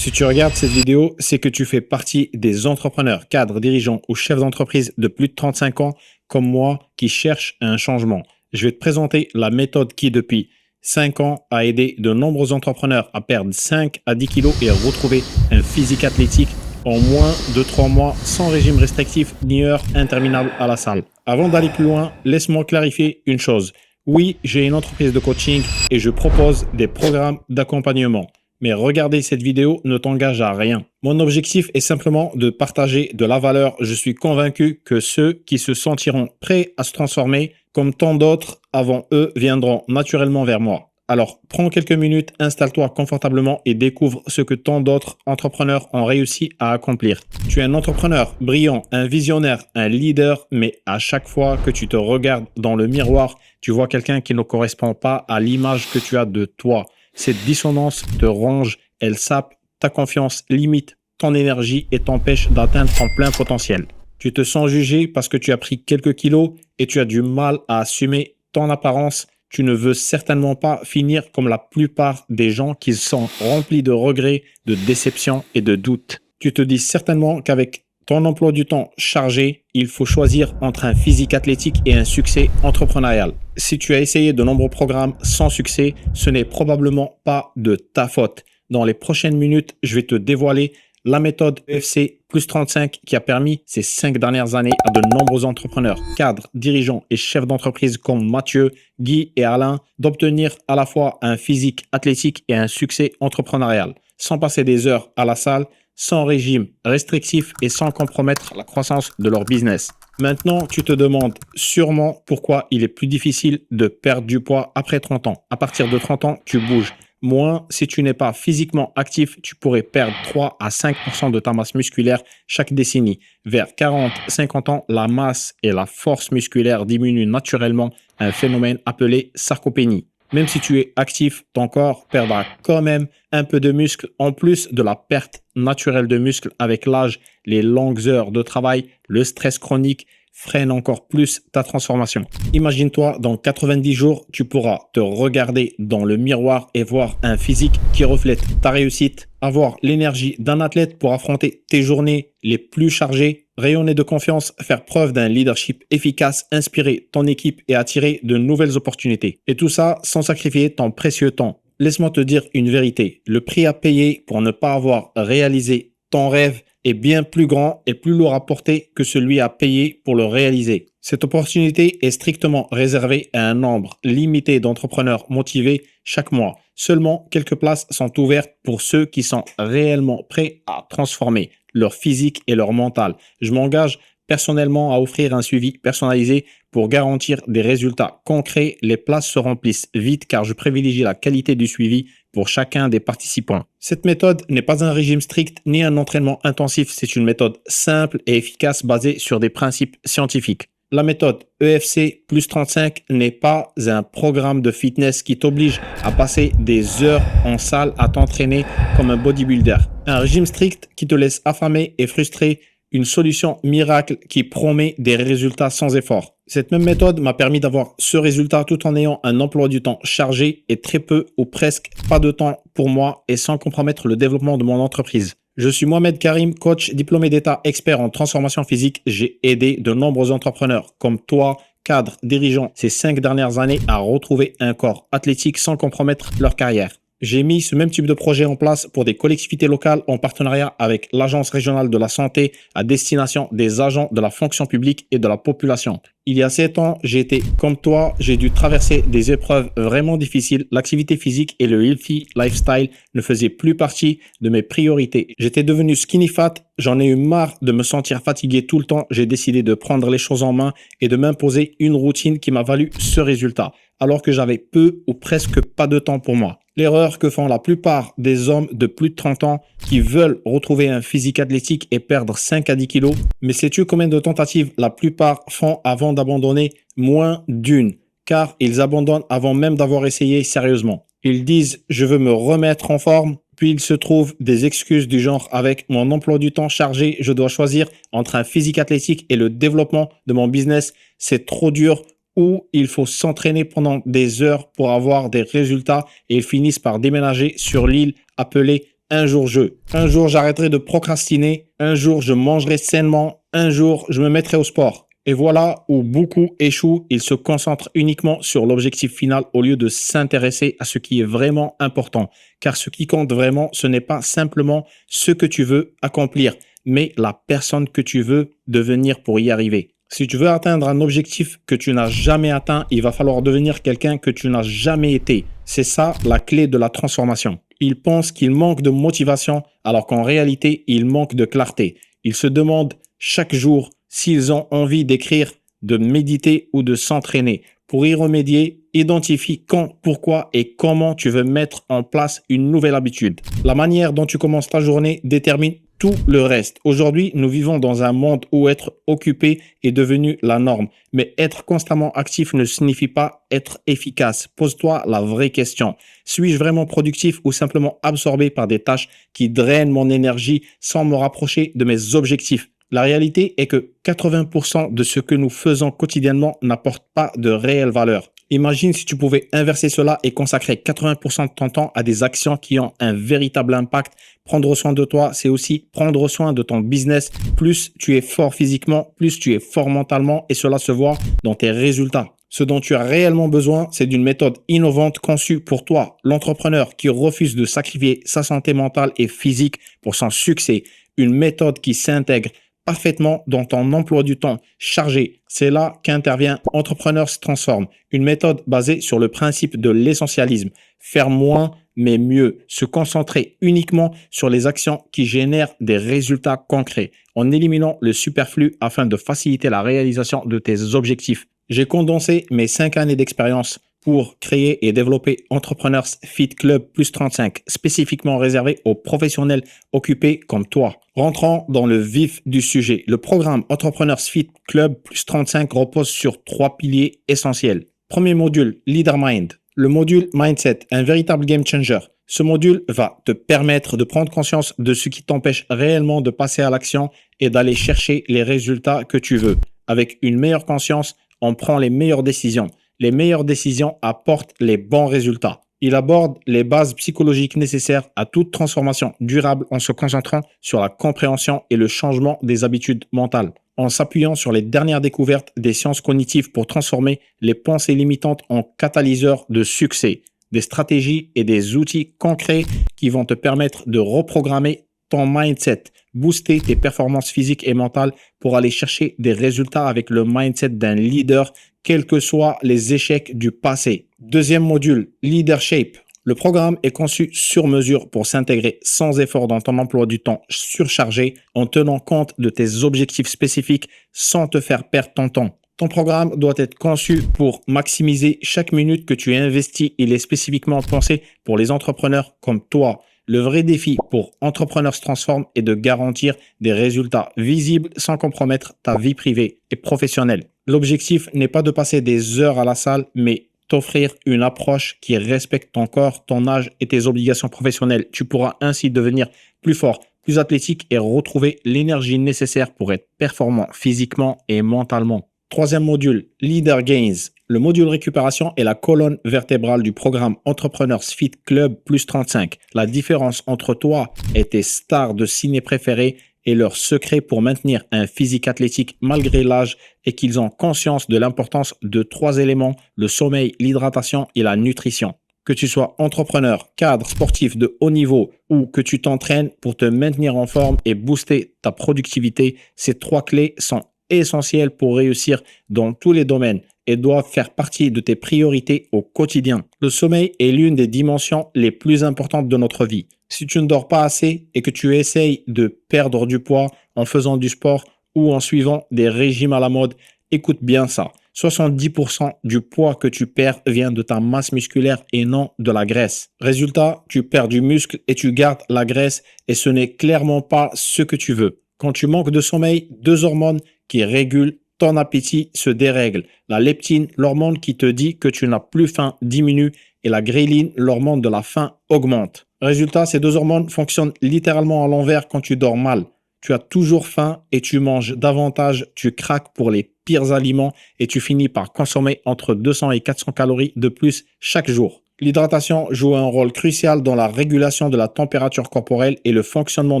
Si tu regardes cette vidéo, c'est que tu fais partie des entrepreneurs, cadres, dirigeants ou chefs d'entreprise de plus de 35 ans comme moi qui cherchent un changement. Je vais te présenter la méthode qui, depuis 5 ans, a aidé de nombreux entrepreneurs à perdre 5 à 10 kilos et à retrouver un physique athlétique en moins de 3 mois sans régime restrictif ni heure interminable à la salle. Avant d'aller plus loin, laisse-moi clarifier une chose. Oui, j'ai une entreprise de coaching et je propose des programmes d'accompagnement. Mais regarder cette vidéo ne t'engage à rien. Mon objectif est simplement de partager de la valeur. Je suis convaincu que ceux qui se sentiront prêts à se transformer, comme tant d'autres avant eux, viendront naturellement vers moi. Alors, prends quelques minutes, installe-toi confortablement et découvre ce que tant d'autres entrepreneurs ont réussi à accomplir. Tu es un entrepreneur brillant, un visionnaire, un leader, mais à chaque fois que tu te regardes dans le miroir, tu vois quelqu'un qui ne correspond pas à l'image que tu as de toi. Cette dissonance te ronge, elle sape ta confiance, limite ton énergie et t'empêche d'atteindre ton plein potentiel. Tu te sens jugé parce que tu as pris quelques kilos et tu as du mal à assumer ton apparence. Tu ne veux certainement pas finir comme la plupart des gens qui sont remplis de regrets, de déceptions et de doutes. Tu te dis certainement qu'avec ton emploi du temps chargé, il faut choisir entre un physique athlétique et un succès entrepreneurial. Si tu as essayé de nombreux programmes sans succès, ce n'est probablement pas de ta faute. Dans les prochaines minutes, je vais te dévoiler la méthode UFC plus 35 qui a permis ces 5 dernières années à de nombreux entrepreneurs, cadres, dirigeants et chefs d'entreprise comme Mathieu, Guy et Alain d'obtenir à la fois un physique athlétique et un succès entrepreneurial, sans passer des heures à la salle, sans régime restrictif et sans compromettre la croissance de leur business. Maintenant, tu te demandes sûrement pourquoi il est plus difficile de perdre du poids après 30 ans. À partir de 30 ans, tu bouges moins. Si tu n'es pas physiquement actif, tu pourrais perdre 3 à 5% de ta masse musculaire chaque décennie. Vers 40-50 ans, la masse et la force musculaire diminuent naturellement, un phénomène appelé sarcopénie. Même si tu es actif, ton corps perdra quand même un peu de muscle en plus de la perte naturelle de muscle avec l'âge, les longues heures de travail, le stress chronique freinent encore plus ta transformation. Imagine-toi, dans 90 jours, tu pourras te regarder dans le miroir et voir un physique qui reflète ta réussite, avoir l'énergie d'un athlète pour affronter tes journées les plus chargées, rayonner de confiance, faire preuve d'un leadership efficace, inspirer ton équipe et attirer de nouvelles opportunités. Et tout ça sans sacrifier ton précieux temps. Laisse-moi te dire une vérité. Le prix à payer pour ne pas avoir réalisé ton rêve est bien plus grand et plus lourd à porter que celui à payer pour le réaliser. Cette opportunité est strictement réservée à un nombre limité d'entrepreneurs motivés chaque mois. Seulement quelques places sont ouvertes pour ceux qui sont réellement prêts à transformer leur physique et leur mental. Je m'engage personnellement à offrir un suivi personnalisé pour garantir des résultats concrets. Les places se remplissent vite car je privilégie la qualité du suivi pour chacun des participants. Cette méthode n'est pas un régime strict ni un entraînement intensif. C'est une méthode simple et efficace basée sur des principes scientifiques. La méthode UFC plus 35 n'est pas un programme de fitness qui t'oblige à passer des heures en salle à t'entraîner comme un bodybuilder. Un régime strict qui te laisse affamé et frustré, une solution miracle qui promet des résultats sans effort. Cette même méthode m'a permis d'avoir ce résultat tout en ayant un emploi du temps chargé et très peu ou presque pas de temps pour moi et sans compromettre le développement de mon entreprise. Je suis Mohamed Karim, coach diplômé d'État, expert en transformation physique. J'ai aidé de nombreux entrepreneurs comme toi, cadres, dirigeants, ces 5 dernières années à retrouver un corps athlétique sans compromettre leur carrière. J'ai mis ce même type de projet en place pour des collectivités locales en partenariat avec l'Agence régionale de la santé à destination des agents de la fonction publique et de la population. Il y a 7 ans, j'ai été comme toi, j'ai dû traverser des épreuves vraiment difficiles. L'activité physique et le healthy lifestyle ne faisaient plus partie de mes priorités. J'étais devenu skinny fat, j'en ai eu marre de me sentir fatigué tout le temps. J'ai décidé de prendre les choses en main et de m'imposer une routine qui m'a valu ce résultat, alors que j'avais peu ou presque pas de temps pour moi. L'erreur que font la plupart des hommes de plus de 30 ans qui veulent retrouver un physique athlétique et perdre 5 à 10 kilos. Mais sais-tu combien de tentatives la plupart font avant d'abandonner? Moins d'une, car ils abandonnent avant même d'avoir essayé sérieusement. Ils disent « je veux me remettre en forme », puis il se trouve des excuses du genre « avec mon emploi du temps chargé, je dois choisir entre un physique athlétique et le développement de mon business, c'est trop dur ». Ou il faut s'entraîner pendant des heures pour avoir des résultats et ils finissent par déménager sur l'île appelée un jour un jour j'arrêterai de procrastiner, un jour je mangerai sainement, un jour je me mettrai au sport. Et voilà où beaucoup échouent, ils se concentrent uniquement sur l'objectif final au lieu de s'intéresser à ce qui est vraiment important. Car ce qui compte vraiment, ce n'est pas simplement ce que tu veux accomplir, mais la personne que tu veux devenir pour y arriver. Si tu veux atteindre un objectif que tu n'as jamais atteint, il va falloir devenir quelqu'un que tu n'as jamais été. C'est ça la clé de la transformation. Ils pensent qu'ils manquent de motivation alors qu'en réalité, ils manquent de clarté. Ils se demandent chaque jour s'ils ont envie d'écrire, de méditer ou de s'entraîner. Pour y remédier, identifie quand, pourquoi et comment tu veux mettre en place une nouvelle habitude. La manière dont tu commences ta journée détermine tout le reste. Aujourd'hui, nous vivons dans un monde où être occupé est devenu la norme. Mais être constamment actif ne signifie pas être efficace. Pose-toi la vraie question. Suis-je vraiment productif ou simplement absorbé par des tâches qui drainent mon énergie sans me rapprocher de mes objectifs? La réalité est que 80% de ce que nous faisons quotidiennement n'apporte pas de réelle valeur. Imagine si tu pouvais inverser cela et consacrer 80% de ton temps à des actions qui ont un véritable impact. Prendre soin de toi, c'est aussi prendre soin de ton business. Plus tu es fort physiquement, plus tu es fort mentalement et cela se voit dans tes résultats. Ce dont tu as réellement besoin, c'est d'une méthode innovante conçue pour toi, l'entrepreneur qui refuse de sacrifier sa santé mentale et physique pour son succès. Une méthode qui s'intègre parfaitement dans ton emploi du temps chargé. C'est là qu'intervient Entrepreneurs Transform, une méthode basée sur le principe de l'essentialisme. Faire moins mais mieux, se concentrer uniquement sur les actions qui génèrent des résultats concrets, en éliminant le superflu afin de faciliter la réalisation de tes objectifs. J'ai condensé mes 5 années d'expérience pour créer et développer Entrepreneurs Fit Club plus 35, spécifiquement réservé aux professionnels occupés comme toi. Rentrons dans le vif du sujet. Le programme Entrepreneurs Fit Club plus 35 repose sur 3 piliers essentiels. Premier module, Leader Mind. Le module Mindset, un véritable game changer. Ce module va te permettre de prendre conscience de ce qui t'empêche réellement de passer à l'action et d'aller chercher les résultats que tu veux. Avec une meilleure conscience, on prend les meilleures décisions. Les meilleures décisions apportent les bons résultats. Il aborde les bases psychologiques nécessaires à toute transformation durable en se concentrant sur la compréhension et le changement des habitudes mentales, en s'appuyant sur les dernières découvertes des sciences cognitives pour transformer les pensées limitantes en catalyseurs de succès, des stratégies et des outils concrets qui vont te permettre de reprogrammer ton mindset, booster tes performances physiques et mentales pour aller chercher des résultats avec le mindset d'un leader, quels que soient les échecs du passé. Deuxième module, Leadership. Le programme est conçu sur mesure pour s'intégrer sans effort dans ton emploi du temps surchargé en tenant compte de tes objectifs spécifiques sans te faire perdre ton temps. Ton programme doit être conçu pour maximiser chaque minute que tu investis. Il est spécifiquement pensé pour les entrepreneurs comme toi. Le vrai défi pour Entrepreneurs Transform est de garantir des résultats visibles sans compromettre ta vie privée et professionnelle. L'objectif n'est pas de passer des heures à la salle, mais t'offrir une approche qui respecte ton corps, ton âge et tes obligations professionnelles. Tu pourras ainsi devenir plus fort, plus athlétique et retrouver l'énergie nécessaire pour être performant physiquement et mentalement. Troisième module, Leader Gains. Le module récupération est la colonne vertébrale du programme Entrepreneurs Fit Club plus 35. La différence entre toi et tes stars de ciné préférées est leur secret pour maintenir un physique athlétique malgré l'âge et qu'ils ont conscience de l'importance de 3 éléments, le sommeil, l'hydratation et la nutrition. Que tu sois entrepreneur, cadre, sportif de haut niveau ou que tu t'entraînes pour te maintenir en forme et booster ta productivité, ces 3 clés sont essentielles pour réussir dans tous les domaines et doivent faire partie de tes priorités au quotidien. Le sommeil est l'une des dimensions les plus importantes de notre vie. Si tu ne dors pas assez et que tu essayes de perdre du poids en faisant du sport ou en suivant des régimes à la mode, écoute bien ça. 70% du poids que tu perds vient de ta masse musculaire et non de la graisse. Résultat, tu perds du muscle et tu gardes la graisse et ce n'est clairement pas ce que tu veux. Quand tu manques de sommeil, 2 hormones qui régulent ton appétit se dérègle. La leptine, l'hormone qui te dit que tu n'as plus faim, diminue et la gréline, l'hormone de la faim, augmente. Résultat, ces 2 hormones fonctionnent littéralement à l'envers quand tu dors mal. Tu as toujours faim et tu manges davantage, tu craques pour les pires aliments et tu finis par consommer entre 200 et 400 calories de plus chaque jour. L'hydratation joue un rôle crucial dans la régulation de la température corporelle et le fonctionnement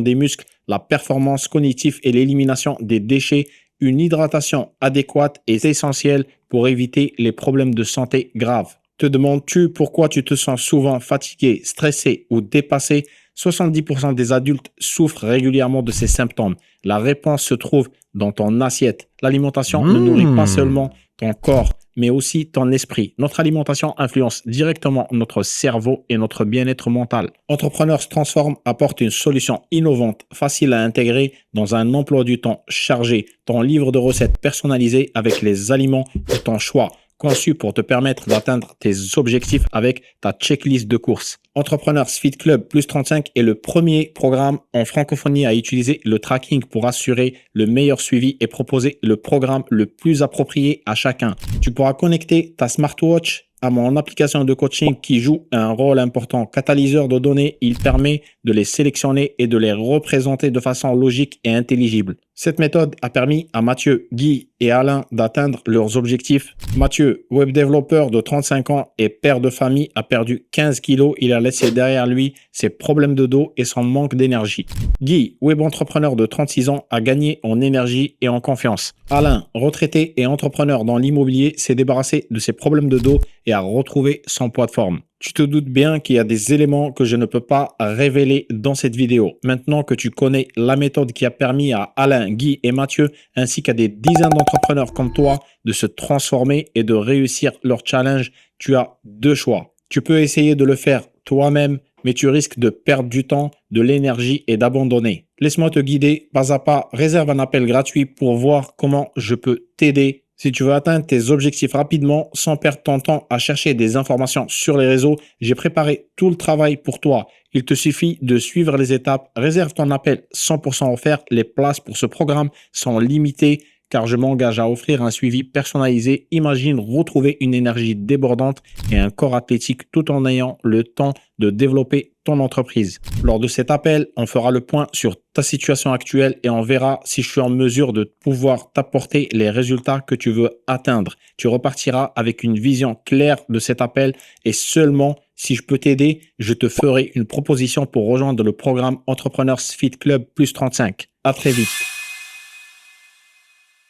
des muscles, la performance cognitive et l'élimination des déchets. Une hydratation adéquate est essentielle pour éviter les problèmes de santé graves. Te demandes-tu pourquoi tu te sens souvent fatigué, stressé ou dépassé? 70% des adultes souffrent régulièrement de ces symptômes. La réponse se trouve dans ton assiette. L'alimentation ne nourrit pas seulement ton corps, mais aussi ton esprit. Notre alimentation influence directement notre cerveau et notre bien-être mental. Entrepreneurs se transforment apporte une solution innovante, facile à intégrer dans un emploi du temps chargé. Ton livre de recettes personnalisé avec les aliments de ton choix, conçu pour te permettre d'atteindre tes objectifs avec ta checklist de courses. Entrepreneurs Fit Club Plus 35 est le premier programme en francophonie à utiliser le tracking pour assurer le meilleur suivi et proposer le programme le plus approprié à chacun. Tu pourras connecter ta smartwatch à mon application de coaching qui joue un rôle important. Catalyseur de données, il permet de les sélectionner et de les représenter de façon logique et intelligible. Cette méthode a permis à Mathieu, Guy et Alain d'atteindre leurs objectifs. Mathieu, web développeur de 35 ans et père de famille, a perdu 15 kilos. Il a laissé derrière lui ses problèmes de dos et son manque d'énergie. Guy, web entrepreneur de 36 ans, a gagné en énergie et en confiance. Alain, retraité et entrepreneur dans l'immobilier, s'est débarrassé de ses problèmes de dos et a retrouvé son poids de forme. Tu te doutes bien qu'il y a des éléments que je ne peux pas révéler dans cette vidéo. Maintenant que tu connais la méthode qui a permis à Alain, Guy et Mathieu, ainsi qu'à des dizaines d'entrepreneurs comme toi, de se transformer et de réussir leur challenge, tu as deux choix. Tu peux essayer de le faire toi-même, mais tu risques de perdre du temps, de l'énergie et d'abandonner. Laisse-moi te guider pas à pas. Réserve un appel gratuit pour voir comment je peux t'aider. Si tu veux atteindre tes objectifs rapidement sans perdre ton temps à chercher des informations sur les réseaux, j'ai préparé tout le travail pour toi. Il te suffit de suivre les étapes. Réserve ton appel 100% offert. Les places pour ce programme sont limitées car je m'engage à offrir un suivi personnalisé. Imagine retrouver une énergie débordante et un corps athlétique tout en ayant le temps de développer ton entreprise. Lors de cet appel, on fera le point sur ta situation actuelle et on verra si je suis en mesure de pouvoir t'apporter les résultats que tu veux atteindre. Tu repartiras avec une vision claire de cet appel et seulement si je peux t'aider, je te ferai une proposition pour rejoindre le programme Entrepreneurs Fit Club Plus 35. À très vite.